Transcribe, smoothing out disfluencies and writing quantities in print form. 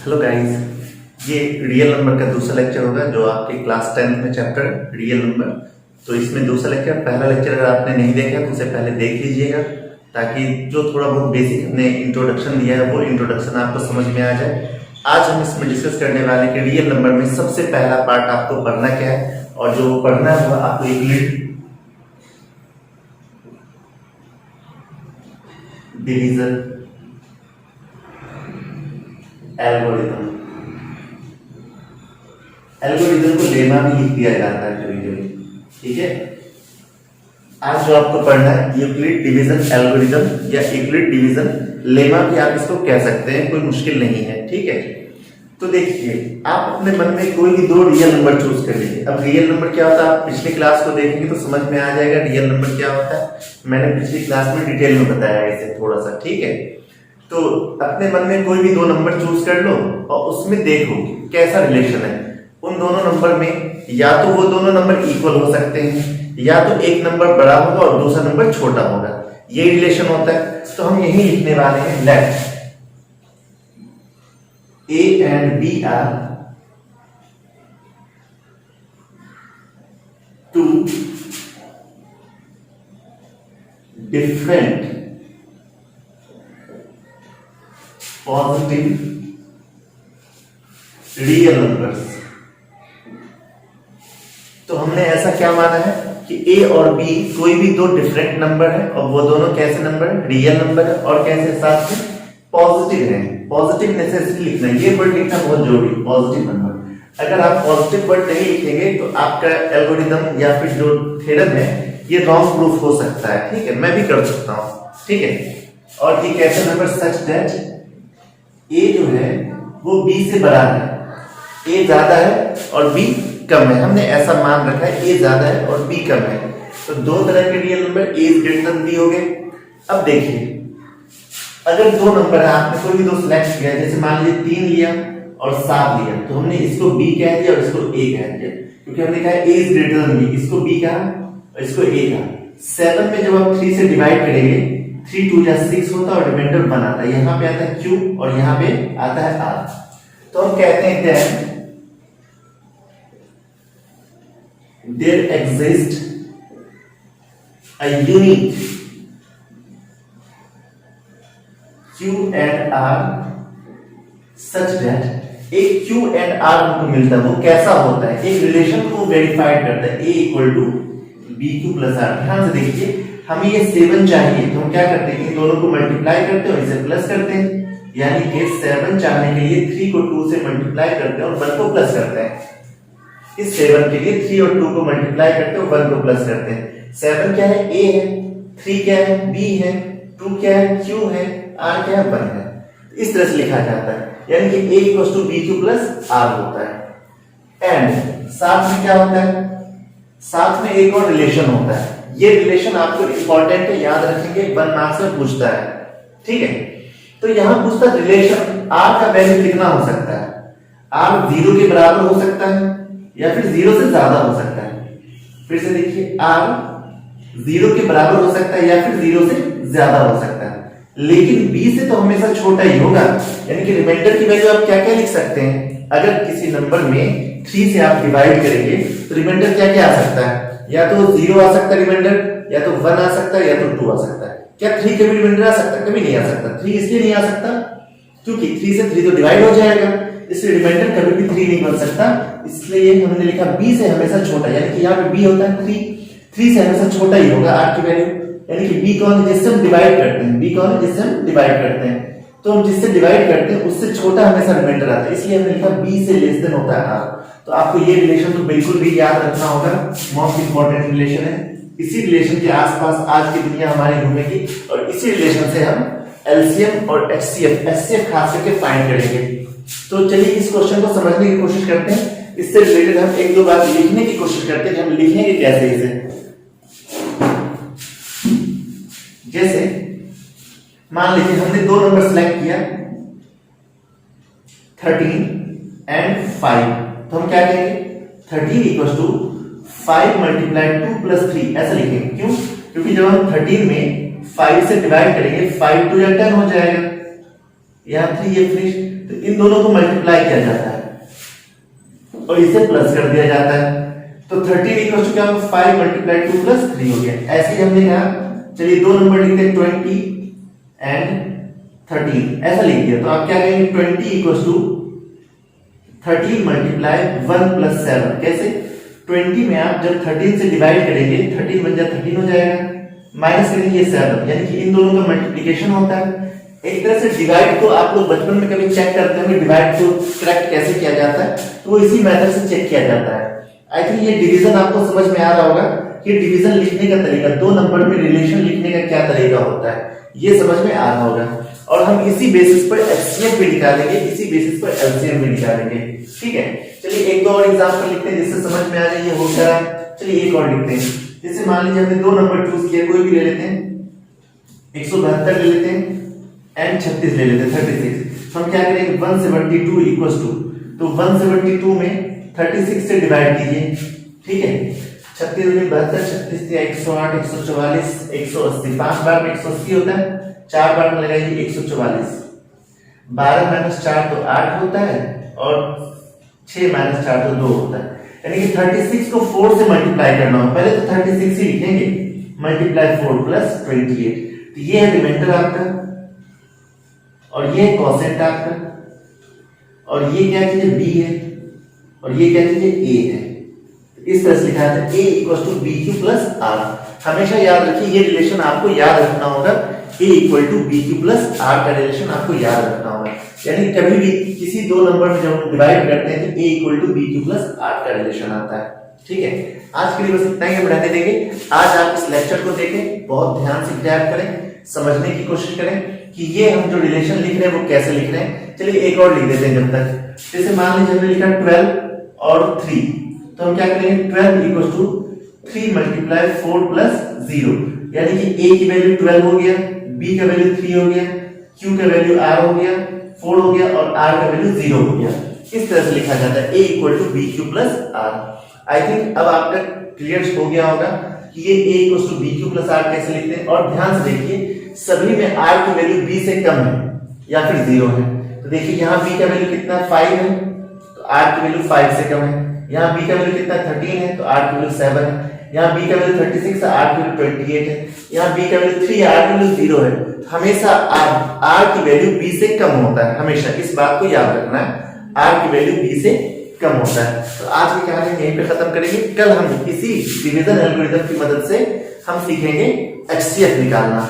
Hello guys, ये real number का दूसरा लेक्चर होगा जो आपके क्लास 10th में चैप्टर रियल नंबर। तो इसमें दूसरा लेक्चर, पहला लेक्चर अगर आपने नहीं देखा तो उसे पहले देख लीजिएगा ताकि जो थोड़ा बहुत बेसिक हमने इंट्रोडक्शन दिया है वो इंट्रोडक्शन आपको समझ में आ जाए। आज हम इसमें डिस्कस करने वाले कि रियल नंबर में सबसे पहला पार्ट आपको पढ़ना क्या है, और जो पढ़ना है वो आपको यूक्लिड डिवीजन एल्गोरिथम को लेमा भी लिख दिया जाता है कभी कभी, ठीक है। आज जो आपको पढ़ना है यूक्लिड डिवीजन एल्गोरिथम या यूक्लिड डिवीजन लेमा भी आप इसको कह सकते हैं, कोई मुश्किल नहीं है, ठीक है। तो देखिए, आप अपने मन में कोई भी दो रियल नंबर चूज कर लीजिए। अब रियल नंबर क्या होता है आप पिछली क्लास को देखेंगे तो समझ में आ जाएगा रियल नंबर क्या होता है। मैंने पिछली क्लास में डिटेल में बताया है इसे थोड़ा सा, ठीक है। तो अपने मन में कोई भी दो नंबर चूज कर लो और उसमें देखो कैसा रिलेशन है। उन दोनों नंबर में या तो वो दोनों नंबर इक्वल हो सकते हैं या तो एक नंबर बड़ा होगा और दूसरा नंबर छोटा होगा, ये रिलेशन होता है। तो हम यही लिखने वाले हैं, late A and B are two different positive real numbers। तो हमने ऐसा क्या माना है कि A और B कोई भी दो डिफरेंट नंबर है और वो दोनों कैसे नंबर है, रियल नंबर है, और कैसे साथ में पॉजिटिव है। पॉजिटिव नेसेसिटी लिखना है, ये वर्ड लिखना बहुत जरूरी, पॉजिटिव नंबर। अगर आप पॉजिटिव वर्ड नहीं लिखेंगे तो आपका एल्गोरिथम या फिर जो थ्योरम है ये रॉन्ग प्रूफ हो सकता है, ठीक है। मैं भी कर सकता हूं, ठीक है। और ये कैसे नंबर सच दैट ए जो है वो बी से बड़ा है, ए ज्यादा है और बी कम है। हमने ऐसा मान रखा है ए ज्यादा है और बी कम है। तो दो तरह के real number A is greater than B हो गए। अब देखिए, अगर दो नंबर है, आपने कोई भी दो सिलेक्ट किया, जैसे मान लीजिए 3 लिया और 7 लिया, तो हमने इसको b कह दिया और इसको a कह दिया, क्योंकि हमने कहा a is greater then b। इसको b कहा और इसको a कहा। 7 में जब आप 3 से डिवाइड करेंगे, 3 2 जा 6 होता है और रिमाइंडर 1 आता है। यहाँ पे आता है q और यहाँ पे आता है r। तो हम कहते हैं that there exist a unique Q and R such that एक Q and R हमको मिलता है, वो कैसा होता है, एक रिलेशन को वेरीफाइड करता है, A equal to BQ plus R। ध्यान से देखिए, हमें ये 7 चाहिए तो हम क्या करते हैं, इन दोनों को मल्टीप्लाई करते हैं और इसे प्लस करते हैं। यानी कि 7 चाहने के लिए 3 को 2 से मल्टीप्लाई करते हैं और 1 को प्लस करते हैं। इस 7 के लिए 3 और 2 को मल्टीप्लाई करते हैं और 1 को प्लस करते हैं। 7 क्या है, A है, 3 क्या है, B है, 2 क्या है, Q है, R क्या है, 1 है। इस तरह से लिखा जाता है, यानी कि A equals to BQ plus R होता है। एंड साथ में क्या होता है, साथ में एक और रिलेशन होता है। ये रिलेशन आपको इंपॉर्टेंट है, याद रखेंगे, 1 मार्क्स में पूछता है, ठीक है। तो यहां पूछता है रिलेशन R का वैल्यू कितना हो सकता है। R 0 के बराबर हो सकता है या फिर 0 से ज्यादा हो सकता है। फिर से देखिए, R 0 के बराबर हो सकता है या फिर 0 से ज्यादा हो सकता है, लेकिन b से तो हमेशा छोटा ही होगा। यानी कि रिमाइंडर की वैल्यू आप क्या क्या लिख सकते हैं, अगर किसी नंबर में 3 से आप डिवाइड करेंगे तो रिमाइंडर क्या क्या आ सकता है, या तो 0 आ सकता है रिमाइंडर, या तो 1 आ सकता है, या तो 2 आ सकता है। क्या 3 कभी रिमाइंडर आ सकता है? कभी नहीं आ सकता। 3 इसलिए नहीं आ सकता क्योंकि 3 से 3 तो डिवाइड हो जाएगा, इसलिए रिमाइंडर कभी भी 3 नहीं बन सकता। इसलिए हमने लिखा b से हमेशा छोटा, यानी कि यहाँ पे b होता है 3 से हमेशा छोटा ही होगा r की वैल्यू। यानी कि b कौन है, जिससे हम डिवाइड करते हैं, b कौन है, जिससे हम डिवाइड करते हैं। तो हम जिससे डिवाइड करते हैं उससे छोटा हमेशा रिमाइंडर आता है, इसलिए हमने लिखा b से लेस देन होता है r। तो आपको ये रिलेशन तो बिल्कुल भी याद रखना होगा, मोस्ट इंपॉर्टेंट रिलेशन है। इसी रिलेशन के आसपास आज की दुनिया हमारी घूमेगी और इसी रिलेशन से हम एलसीएम और एचसीएफ खास करके फाइंड करेंगे। तो चलिए इस क्वेश्चन को समझने की कोशिश करते हैं। इससे रिलेटेड हम एक दो बात लिखने की कोशिश करते हैं, हम लिखेंगे कैसे इसे। जैसे मान लीजिए हमने दो नंबर सेलेक्ट किया 13 एंड 5, तो हम क्या कहेंगे, 13 इक्वल्स टू 5 मल्टीप्लाई 2 प्लस 3, ऐसा लिखेंगे। क्यों? क्योंकि जब हम 13 में 5 से डिवाइड करेंगे, 5 2 या 10 हो जाएगा, यहाँ 3 ये फिनिश। तो इन दोनों को मल्टीप्लाई किया जाता है और इसे प्लस कर दिया जाता है। तो 13 इक्वल टू क्या होगा, 5 मल्टीप्लाई 2 प्लस 3 हो गया। ऐसे ही हमने कहा, चलिए दो नंबर लिखते हैं 20 एंड 13, ऐसा लिख दिया। तो आप क्या कहेंगे, 20 इक्वल टू 13 मल्टीप्लाई 1 प्लस 7। कैसे, 20 में आप जब 13 से डिवाइड करेंगे, 13 बन जाए 13 हो जाएगा, माइनस करेंगे 7, यानी कि इन दोनों का मल्टीप्लिकेशन होता है। एक तरह से डिवाइड को आप लोग बचपन में कभी चेक करते होंगे, डिवाइड को करेक्ट कैसे किया जाता है, तो वो इसी मेथड से चेक किया जाता है। आई थिंक ये डिवीजन आपको समझ में आ रहा होगा कि डिवीजन लिखने का तरीका, दो नंबर में रिलेशन लिखने का क्या तरीका होता है, ये समझ में आ रहा होगा। और हम इसी बेसिस पर एचसीएफ भी निकालेंगे, इसी बेसिस पर एलसीएम भी निकालेंगे। ठीक है, चलिए एक दो और एग्जांपल लिखते हैं जिससे समझ में आ जाए ये हो क्या रहा है। चलिए एक और लिखते हैं, जैसे मान लीजिए हमने दो नंबर चूज किया, कोई भी ले लेते हैं, 172 ले लेते हैं एंड 36 ले लेते हैं, 36। हम क्या करेंगे, 172 इक्वल टू, तो 172 में 36 से डिवाइड कीजिए। ठीक है, 36 में 72, 36 से 108, 144, 180, 5 बार में 180 होता है, 4 बार में लगाइए 144, 12 माइनस 4 तो 8 होता है और 6 माइनस 4 तो 2 होता है। यानी कि 36 को 4 से मल्टीप्लाई करना हो, पहले तो 36 ही लिखेंगे, मल्टीप्लाई 4 प्लस 28। तो ये है रिमाइंडर आपका और ये है कोसेंट आपका, और ये क्या चीज है, b है, और ये क्या चीज है, a है। इस तरह से लिखा है a equal to B Q plus R. हमेशा याद रखिए, ये रिलेशन आपको याद रखना होगा, a equal to B Q plus R का रिलेशन आपको याद रखना होगा। यानी कभी भी किसी दो नंबर में जब हम डिवाइड करते हैं तो a equal to B Q plus R का रिलेशन आता है। ठीक है, आज के लिए बस इतना ही हम रहने देंगे। आज आप इस लेक्चर को देखें, बहुत ध्यान से ग्रैब करें, समझने की कोशिश करें कि ये हम जो रिलेशन लिख रहे हैं वो कैसे लिख रहे हैं। चलिए एक और लिख देते हैं जब तक, जैसे मान लीजिए हमने लिखा 12 और 3, तो हम क्या करेंगे, 12 इक्वल टू 3 मल्टीप्लाई 4 प्लस 0, यानी कि a की वैल्यू 12 हो गया, b का वैल्यू 3 हो गया, q का वैल्यू r हो गया, 4 हो गया और r का वैल्यू 0 हो गया। इस तरह से लिखा जाता है a equal to B Q plus R. I think अब आपका क्लियर हो गया होगा कि ये a equal to B Q plus R कैसे लिखते हैं। और ध्यान से देखिए, सभी में r की वैल्यू b से कम है या फिर 0 है। तो देखिए यहाँ b का वैल्यू कितना, 5 है, तो r की वैल्यू 5 से कम है। यहाँ b का वैल्यू कितना, 13 है, तो r की वैल्यू 7 है। यहाँ b का वैल्यू 36 है, r की वैल्यू 28 है। यहाँ b का वैल्यू 3 है, r की वैल्यू 0 है। हमेशा r की वैल्यू b से कम होता है, हमेशा इस बात को याद रखना है, r की वैल्यू b से कम होता है। तो आज की कहानी यहीं पे खत्म करेंगे। कल हम इसी डिवीजन एल्गोरिथम की मदद से हम सीखेंगे एचसीएफ निकालना।